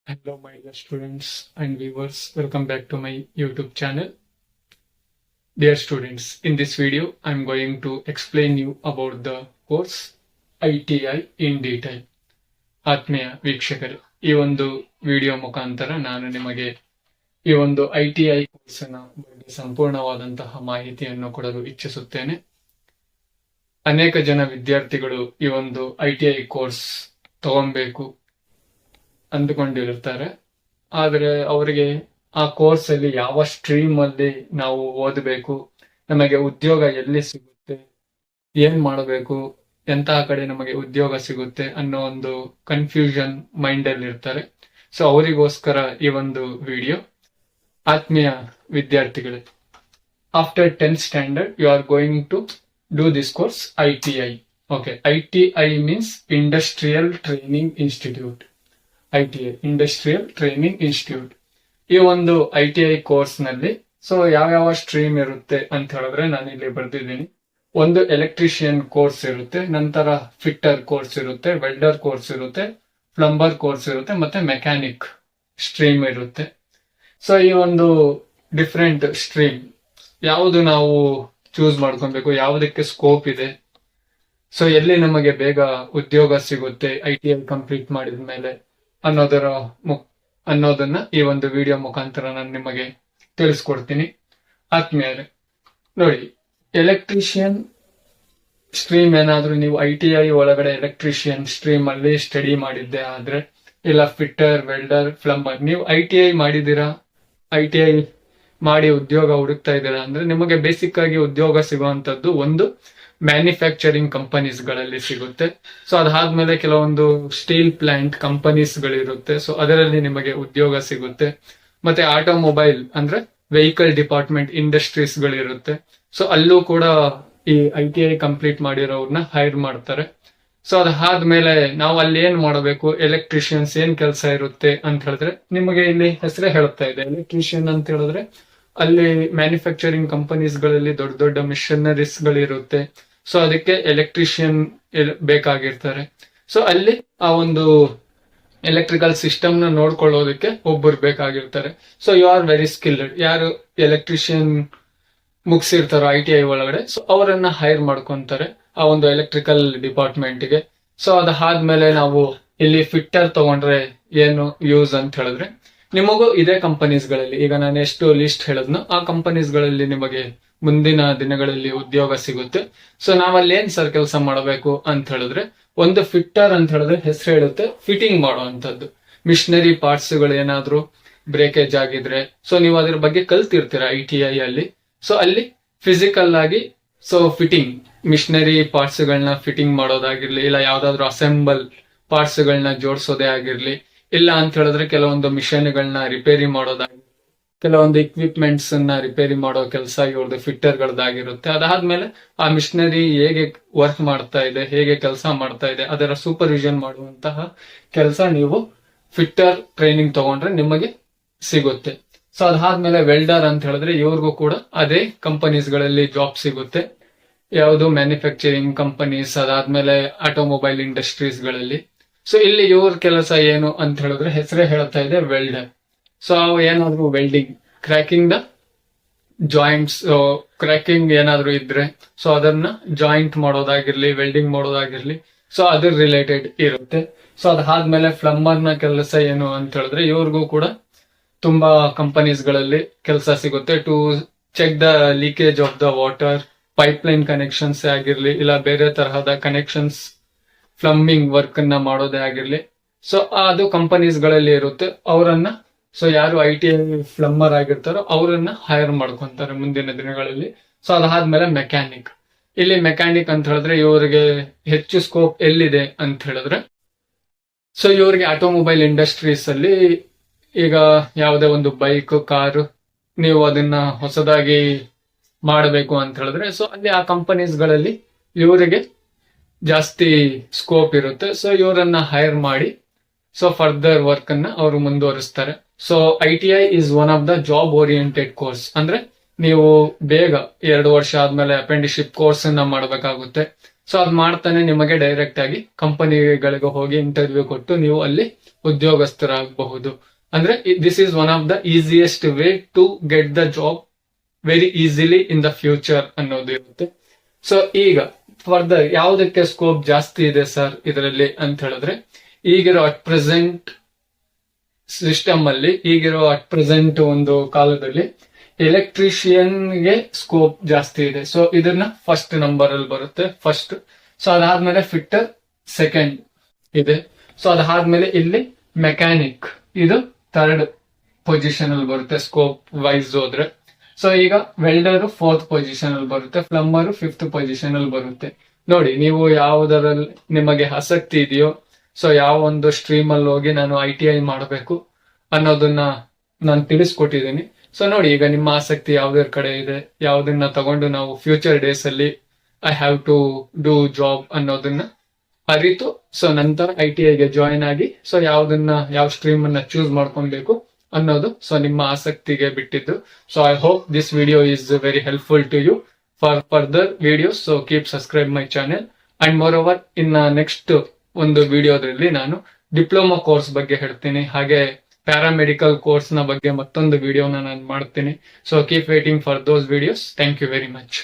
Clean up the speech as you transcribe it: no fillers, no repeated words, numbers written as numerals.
Hello, my dear students and viewers. Welcome back to my YouTube channel. Dear students, in this video, I'm going to explain you about the course ITI in detail. ಆತ್ಮೀಯ ವೀಕ್ಷಕರೇ, ಈ ಒಂದು video ಮುಖಾಂತರ ನಾನು ನಿಮಗೆ ಈ ಒಂದು ITI ಕೋರ್ಸಿನ ಬಗ್ಗೆ ಸಂಪೂರ್ಣವಾದಂತಹ ಮಾಹಿತಿಯನ್ನು ಕೊಡಲು ಇಚ್ಛಿಸುತ್ತೇನೆ. ಅನೇಕ ಜನ ವಿದ್ಯಾರ್ಥಿಗಳು ಈ ಒಂದು ITI ಕೋರ್ಸ್ ತಗೊಬೇಕು ಅಂದುಕೊಂಡಿರುತ್ತಾರೆ. ಆದರೆ ಅವರಿಗೆ ಆ ಕೋರ್ಸ್ ಅಲ್ಲಿ ಯಾವ ಸ್ಟ್ರೀಮ್ ಅಲ್ಲಿ ನಾವು ಓದಬೇಕು, ನಮಗೆ ಉದ್ಯೋಗ ಎಲ್ಲಿ ಸಿಗುತ್ತೆ, ಏನ್ ಮಾಡಬೇಕು, ಎಂತಹ ಕಡೆ ನಮಗೆ ಉದ್ಯೋಗ ಸಿಗುತ್ತೆ ಅನ್ನೋ ಒಂದು ಕನ್ಫ್ಯೂಷನ್ ಮೈಂಡ್ ಅಲ್ಲಿ ಇರ್ತಾರೆ. ಸೊ ಅವರಿಗೋಸ್ಕರ ಈ ಒಂದು ವಿಡಿಯೋ. ಆತ್ಮೀಯ ವಿದ್ಯಾರ್ಥಿಗಳೇ, after 10th standard you are going to do this course ITI. Okay, ITI means industrial training institute. ITI industrial training institute. ಈ ಒಂದು ITI ಕೋರ್ಸ್ ನಲ್ಲಿ ಸೊ ಯಾವ ಸ್ಟ್ರೀಮ್ ಇರುತ್ತೆ ಅಂತ ಹೇಳಿದ್ರೆ ನಾನು ಇಲ್ಲಿ ಬರ್ದಿದ್ದೀನಿ. ಒಂದು ಎಲೆಕ್ಟ್ರಿಷಿಯನ್ ಕೋರ್ಸ್ ಇರುತ್ತೆ, ನಂತರ ಫಿಟ್ಟರ್ ಕೋರ್ಸ್ ಇರುತ್ತೆ, ವೆಲ್ಡರ್ ಕೋರ್ಸ್ ಇರುತ್ತೆ, ಪ್ಲಂಬರ್ ಕೋರ್ಸ್ ಇರುತ್ತೆ, ಮತ್ತೆ ಮೆಕ್ಯಾನಿಕ್ ಸ್ಟ್ರೀಮ್ ಇರುತ್ತೆ. ಸೊ ಈ ಒಂದು ಡಿಫ್ರೆಂಟ್ ಸ್ಟ್ರೀಮ್ ಯಾವುದು ನಾವು ಚೂಸ್ ಮಾಡ್ಕೊಬೇಕು, ಯಾವುದಕ್ಕೆ ಸ್ಕೋಪ್ ಇದೆ, ಸೊ ಎಲ್ಲಿ ನಮಗೆ ಬೇಗ ಉದ್ಯೋಗ ಸಿಗುತ್ತೆ ITI ಕಂಪ್ಲೀಟ್ ಮಾಡಿದ ಮೇಲೆ ಅನ್ನೋದನ್ನ ಈ ಒಂದು ವಿಡಿಯೋ ಮುಖಾಂತರ ನಾನು ನಿಮಗೆ ತಿಳಿಸ್ಕೊಡ್ತೀನಿ. ಆದ್ಮೇಲೆ ನೋಡಿ, ಎಲೆಕ್ಟ್ರಿಷಿಯನ್ ಸ್ಟ್ರೀಮ್ ಏನಾದ್ರೂ ನೀವು ITI ಒಳಗಡೆ ಎಲೆಕ್ಟ್ರಿಷಿಯನ್ ಸ್ಟ್ರೀಮ್ ಅಲ್ಲಿ ಸ್ಟಡಿ ಮಾಡಿದ್ದೆ ಆದ್ರೆ, ಇಲ್ಲ ಫಿಟ್ಟರ್, ವೆಲ್ಡರ್, ಪ್ಲಂಬರ್ ನೀವು ITI ಮಾಡಿದೀರಾ, ITI ಮಾಡಿ ಉದ್ಯೋಗ ಹುಡುಕ್ತಾ ಇದ್ದೀರಾ ಅಂದ್ರೆ ನಿಮಗೆ ಬೇಸಿಕ್ ಆಗಿ ಉದ್ಯೋಗ ಸಿಗುವಂತದ್ದು ಒಂದು ಮ್ಯಾನುಫ್ಯಾಕ್ಚರಿಂಗ್ ಕಂಪನೀಸ್ ಗಳಲ್ಲಿ ಸಿಗುತ್ತೆ. ಸೊ ಅದಾದ್ಮೇಲೆ ಕೆಲವೊಂದು ಸ್ಟೀಲ್ ಪ್ಲಾಂಟ್ ಕಂಪನೀಸ್ ಗಳಿರುತ್ತೆ, ಸೊ ಅದರಲ್ಲಿ ನಿಮಗೆ ಉದ್ಯೋಗ ಸಿಗುತ್ತೆ. ಮತ್ತೆ ಆಟೋಮೊಬೈಲ್ ಅಂದ್ರೆ ವೆಹಿಕಲ್ ಡಿಪಾರ್ಟ್ಮೆಂಟ್ ಇಂಡಸ್ಟ್ರೀಸ್ ಗಳಿರುತ್ತೆ, ಸೊ ಅಲ್ಲೂ ಕೂಡ ಈ ITI ಕಂಪ್ಲೀಟ್ ಮಾಡಿರೋರ್ನ ಹೈರ್ ಮಾಡ್ತಾರೆ. ಸೊ ಅದಾದ್ಮೇಲೆ ನಾವು ಅಲ್ಲಿ ಏನ್ ಮಾಡಬೇಕು, ಎಲೆಕ್ಟ್ರಿಷಿಯನ್ಸ್ ಏನ್ ಕೆಲಸ ಇರುತ್ತೆ ಅಂತ ಹೇಳಿದ್ರೆ, ನಿಮಗೆ ಇಲ್ಲಿ ಹೆಸರೇ ಹೇಳ್ತಾ ಇದೆ. ಎಲೆಕ್ಟ್ರಿಷಿಯನ್ ಅಂತ ಹೇಳಿದ್ರೆ ಅಲ್ಲಿ ಮ್ಯಾನುಫ್ಯಾಕ್ಚರಿಂಗ್ ಕಂಪನೀಸ್ ಗಳಲ್ಲಿ ದೊಡ್ಡ ದೊಡ್ಡ ಮಿಷನರೀಸ್ ಗಳಿರುತ್ತೆ, ಸೊ ಅದಕ್ಕೆ ಎಲೆಕ್ಟ್ರಿಷಿಯನ್ ಬೇಕಾಗಿರ್ತಾರೆ. ಸೊ ಅಲ್ಲಿ ಆ ಒಂದು ಎಲೆಕ್ಟ್ರಿಕಲ್ ಸಿಸ್ಟಮ್ ನ ನೋಡ್ಕೊಳ್ಳೋದಕ್ಕೆ ಒಬ್ಬರು ಬೇಕಾಗಿರ್ತಾರೆ. So you are very skilled. ಯಾರು ಎಲೆಕ್ಟ್ರಿಷಿಯನ್ ಮುಗಿಸಿರ್ತಾರೋ ITI ಒಳಗಡೆ, ಸೊ ಅವರನ್ನ ಹೈರ್ ಮಾಡ್ಕೊಂತಾರೆ ಆ ಒಂದು ಎಲೆಕ್ಟ್ರಿಕಲ್ ಡಿಪಾರ್ಟ್ಮೆಂಟ್ ಗೆ. ಸೊ ಅದಾದ್ಮೇಲೆ ನಾವು ಇಲ್ಲಿ ಫಿಟ್ಟರ್ ತಗೊಂಡ್ರೆ ಏನು ಯೂಸ್ ಅಂತ ಹೇಳಿದ್ರೆ, ನಿಮಗೂ ಇದೇ ಕಂಪನೀಸ್ ಗಳಲ್ಲಿ ಈಗ ನಾನು ಎಷ್ಟು ಲಿಸ್ಟ್ ಹೇಳಿದ್ನೋ ಆ ಕಂಪನೀಸ್ ಗಳಲ್ಲಿ ನಿಮಗೆ ಮುಂದಿನ ದಿನಗಳಲ್ಲಿ ಉದ್ಯೋಗ ಸಿಗುತ್ತೆ. ಸೊ ನಾವಲ್ಲಿ ಏನ್ ಸರ್ ಕೆಲಸ ಮಾಡಬೇಕು ಅಂತ ಹೇಳಿದ್ರೆ, ಒಂದು ಫಿಟ್ಟರ್ ಅಂತ ಹೇಳಿದ್ರೆ ಹೆಸರು ಹೇಳುತ್ತೆ, ಫಿಟ್ಟಿಂಗ್ ಮಾಡುವಂತದ್ದು. ಮಿಷನರಿ ಪಾರ್ಟ್ಸ್ ಗಳು ಏನಾದ್ರು ಬ್ರೇಕೇಜ್ ಆಗಿದ್ರೆ, ಸೊ ನೀವು ಅದ್ರ ಬಗ್ಗೆ ಕಲ್ತಿರ್ತೀರಾ ITI ಅಲ್ಲಿ. ಸೊ ಅಲ್ಲಿ ಫಿಸಿಕಲ್ ಆಗಿ ಸೊ ಫಿಟ್ಟಿಂಗ್ ಮಿಷನರಿ ಪಾರ್ಟ್ಸ್ ಗಳನ್ನ ಫಿಟ್ಟಿಂಗ್ ಮಾಡೋದಾಗಿರ್ಲಿ, ಇಲ್ಲ ಯಾವ್ದಾದ್ರು ಅಸೆಂಬಲ್ ಪಾರ್ಟ್ಸ್ ಗಳನ್ನ ಜೋಡಿಸೋದೇ ಆಗಿರ್ಲಿ, ಇಲ್ಲ ಅಂತ ಹೇಳಿದ್ರೆ ಕೆಲವೊಂದು ಮಿಷನ್ ಗಳನ್ನ ರಿಪೇರಿ ಮಾಡೋದಾಗಿರ್ಲಿ, ಕೆಲವೊಂದು ಇಕ್ವಿಪ್ಮೆಂಟ್ಸ್ ಅನ್ನ ರಿಪೇರಿ ಮಾಡೋ ಕೆಲಸ ಇವ್ರದ್ದು ಫಿಟ್ಟರ್ ಗಳದಾಗಿರುತ್ತೆ. ಅದಾದ್ಮೇಲೆ ಆ ಮಿಷನರಿ ಹೇಗೆ ವರ್ಕ್ ಮಾಡ್ತಾ ಇದೆ, ಹೇಗೆ ಕೆಲಸ ಮಾಡ್ತಾ ಇದೆ, ಅದರ ಸೂಪರ್ವಿಷನ್ ಮಾಡುವಂತಹ ಕೆಲಸ ನೀವು ಫಿಟ್ಟರ್ ಟ್ರೈನಿಂಗ್ ತಗೊಂಡ್ರೆ ನಿಮಗೆ ಸಿಗುತ್ತೆ. ಸೊ ಅದಾದ್ಮೇಲೆ ವೆಲ್ಡರ್ ಅಂತ ಹೇಳಿದ್ರೆ ಇವ್ರಿಗೂ ಕೂಡ ಅದೇ ಕಂಪನೀಸ್ ಗಳಲ್ಲಿ ಜಾಬ್ ಸಿಗುತ್ತೆ. ಯಾವುದು ಮ್ಯಾನುಫ್ಯಾಕ್ಚರಿಂಗ್ ಕಂಪನೀಸ್, ಅದಾದ್ಮೇಲೆ ಆಟೋಮೊಬೈಲ್ ಇಂಡಸ್ಟ್ರೀಸ್ ಗಳಲ್ಲಿ. ಸೊ ಇಲ್ಲಿ ಇವ್ರ ಕೆಲಸ ಏನು ಅಂತ ಹೇಳಿದ್ರೆ ಹೆಸರೇ ಹೇಳ್ತಾ ಇದೆ, ವೆಲ್ಡರ್. ಸೊ ಅವು ಏನಾದ್ರು welding, cracking the joints, cracking ಏನಾದ್ರು ಇದ್ರೆ ಸೊ ಅದನ್ನ ಜಾಯಿಂಟ್ ಮಾಡೋದಾಗಿರ್ಲಿ, ವೆಲ್ಡಿಂಗ್ ಮಾಡೋದಾಗಿರ್ಲಿ, ಸೊ ಅದ್ರ ರಿಲೇಟೆಡ್ ಇರುತ್ತೆ. ಸೊ ಅದಾದ್ಮೇಲೆ ಪ್ಲಂಬರ್ ನ ಕೆಲಸ ಏನು ಅಂತ ಹೇಳಿದ್ರೆ ಇವ್ರಿಗೂ ಕೂಡ ತುಂಬಾ ಕಂಪನೀಸ್ ಗಳಲ್ಲಿ ಕೆಲಸ ಸಿಗುತ್ತೆ. To check the leakage of the water, pipeline connections ಆಗಿರ್ಲಿ, ಇಲ್ಲ ಬೇರೆ ತರಹದ ಕನೆಕ್ಷನ್ಸ್ ಪ್ಲಂಬಿಂಗ್ ವರ್ಕ್ ಅನ್ನ ಮಾಡೋದೇ ಆಗಿರ್ಲಿ, ಸೊ ಅದು ಕಂಪನೀಸ್ ಗಳಲ್ಲಿ ಇರುತ್ತೆ. ಅವರನ್ನ ಸೊ ಯಾರು ITI ಪ್ಲಂಬರ್ ಆಗಿರ್ತಾರೋ ಅವರನ್ನ ಹೈರ್ ಮಾಡ್ಕೊಂತಾರೆ ಮುಂದಿನ ದಿನಗಳಲ್ಲಿ. ಸೊ ಅದಾದ್ಮೇಲೆ ಮೆಕ್ಯಾನಿಕ್. ಇಲ್ಲಿ ಮೆಕ್ಯಾನಿಕ್ ಅಂತ ಹೇಳಿದ್ರೆ ಇವರಿಗೆ ಹೆಚ್ಚು ಸ್ಕೋಪ್ ಎಲ್ಲಿದೆ ಅಂತ ಹೇಳಿದ್ರೆ, ಸೊ ಇವರಿಗೆ ಆಟೋಮೊಬೈಲ್ ಇಂಡಸ್ಟ್ರೀಸ್ ಅಲ್ಲಿ ಈಗ ಯಾವುದೇ ಒಂದು ಬೈಕ್, ಕಾರು ನೀವು ಅದನ್ನ ಹೊಸದಾಗಿ ಮಾಡಬೇಕು ಅಂತ ಹೇಳಿದ್ರೆ, ಸೊ ಅಲ್ಲಿ ಆ ಕಂಪನೀಸ್ ಗಳಲ್ಲಿ ಇವರಿಗೆ ಜಾಸ್ತಿ ಸ್ಕೋಪ್ ಇರುತ್ತೆ. ಸೊ ಇವರನ್ನ ಹೈರ್ ಮಾಡಿ ಸೊ ಫರ್ದರ್ ವರ್ಕ್ ಅನ್ನ ಅವರು ಮುಂದುವರಿಸ್ತಾರೆ. So ITI is one of the job oriented course. ಅಂದ್ರೆ ನೀವು ಬೇಗ 2 ವರ್ಷ ಆದ್ಮೇಲೆ ಅಪೆಂಡಿಶಿಪ್ ಕೋರ್ಸ್ ಅನ್ನ ಮಾಡಬೇಕಾಗುತ್ತೆ. ಸೊ ಅದ್ ಮಾಡ್ತಾನೆ ನಿಮಗೆ ಡೈರೆಕ್ಟ್ ಆಗಿ ಕಂಪನಿಗಳಿಗೆ ಹೋಗಿ ಇಂಟರ್ವ್ಯೂ ಕೊಟ್ಟು ನೀವು ಅಲ್ಲಿ ಉದ್ಯೋಗಸ್ಥರಾಗಬಹುದು. ಅಂದ್ರೆ this is one of the easiest way to get the job very easily in the future ಅನ್ನೋದು ಇರುತ್ತೆ. ಸೊ ಈಗ ಫರ್ದರ್ ಯಾವುದಕ್ಕೆ ಸ್ಕೋಪ್ ಜಾಸ್ತಿ ಇದೆ ಸರ್ ಇದರಲ್ಲಿ ಅಂತ ಹೇಳಿದ್ರೆ, ಈಗಿರೋ ಅಟ್ ಪ್ರೆಸೆಂಟ್ ಸಿಸ್ಟಮ್ ಅಲ್ಲಿ, ಈಗಿರೋ ಅಟ್ ಪ್ರೆಸೆಂಟ್ ಒಂದು ಕಾಲದಲ್ಲಿ ಎಲೆಕ್ಟ್ರಿಷಿಯನ್ಗೆ ಸ್ಕೋಪ್ ಜಾಸ್ತಿ ಇದೆ. ಸೊ ಇದನ್ನ ಫಸ್ಟ್ ನಂಬರ್ ಅಲ್ಲಿ ಬರುತ್ತೆ, ಫಸ್ಟ್. ಸೊ ಅದಾದ್ಮೇಲೆ ಫಿಟ್ಟರ್ ಸೆಕೆಂಡ್ ಇದೆ. ಸೊ ಅದಾದ್ಮೇಲೆ ಇಲ್ಲಿ ಮೆಕ್ಯಾನಿಕ್ ಇದು ಥರ್ಡ್ ಪೊಸಿಷನ್ ಅಲ್ಲಿ ಬರುತ್ತೆ ಸ್ಕೋಪ್ ವೈಸ್ ಹೋದ್ರೆ. ಸೊ ಈಗ ವೆಲ್ಡರ್ ಫೋರ್ತ್ ಪೊಸಿಷನ್ ಅಲ್ಲಿ ಬರುತ್ತೆ, ಪ್ಲಂಬರ್ ಫಿಫ್ತ್ ಪೊಸಿಷನ್ ಅಲ್ಲಿ ಬರುತ್ತೆ. ನೋಡಿ ನೀವು ಯಾವುದರಲ್ಲಿ ನಿಮಗೆ ಆಸಕ್ತಿ ಇದೆಯೋ, ಸೊ ಯಾವ ಒಂದು ಸ್ಟ್ರೀಮ್ ಅಲ್ಲಿ ಹೋಗಿ ನಾನು ITI ಮಾಡಬೇಕು ಅನ್ನೋದನ್ನ ನಾನು ತಿಳಿಸ್ಕೊಟ್ಟಿದ್ದೀನಿ. ಸೊ ನೋಡಿ ಈಗ ನಿಮ್ಮ ಆಸಕ್ತಿ ಯಾವ್ದ್ರ ಕಡೆ ಇದೆ, ಯಾವ್ದನ್ನ ತಗೊಂಡು ನಾವು ಫ್ಯೂಚರ್ ಡೇಸ್ ಅಲ್ಲಿ I have to do job ಅನ್ನೋದನ್ನ ಅರಿತು ಸೊ ನಂತರ ITIಗೆ ಜಾಯಿನ್ ಆಗಿ ಸೊ ಯಾವ ಸ್ಟ್ರೀಮ್ ಅನ್ನ ಚೂಸ್ ಮಾಡ್ಕೊಬೇಕು ಅನ್ನೋದು ಸೊ ನಿಮ್ಮ ಆಸಕ್ತಿಗೆ ಬಿಟ್ಟಿದ್ದು. So I hope this video is very helpful to you for further videos. So keep subscribe my channel and moreover in next ಒಂದು ವಿಡಿಯೋದಲ್ಲಿ ನಾನು ಡಿಪ್ಲೊಮಾ ಕೋರ್ಸ್ ಬಗ್ಗೆ ಹೇಳ್ತೀನಿ, ಹಾಗೆ ಪ್ಯಾರಾಮೆಡಿಕಲ್ ಕೋರ್ಸ್ ನ ಬಗ್ಗೆ ಮತ್ತೊಂದು ವಿಡಿಯೋನ ನಾನು ಮಾಡ್ತೀನಿ. So keep waiting for those videos. Thank you very much.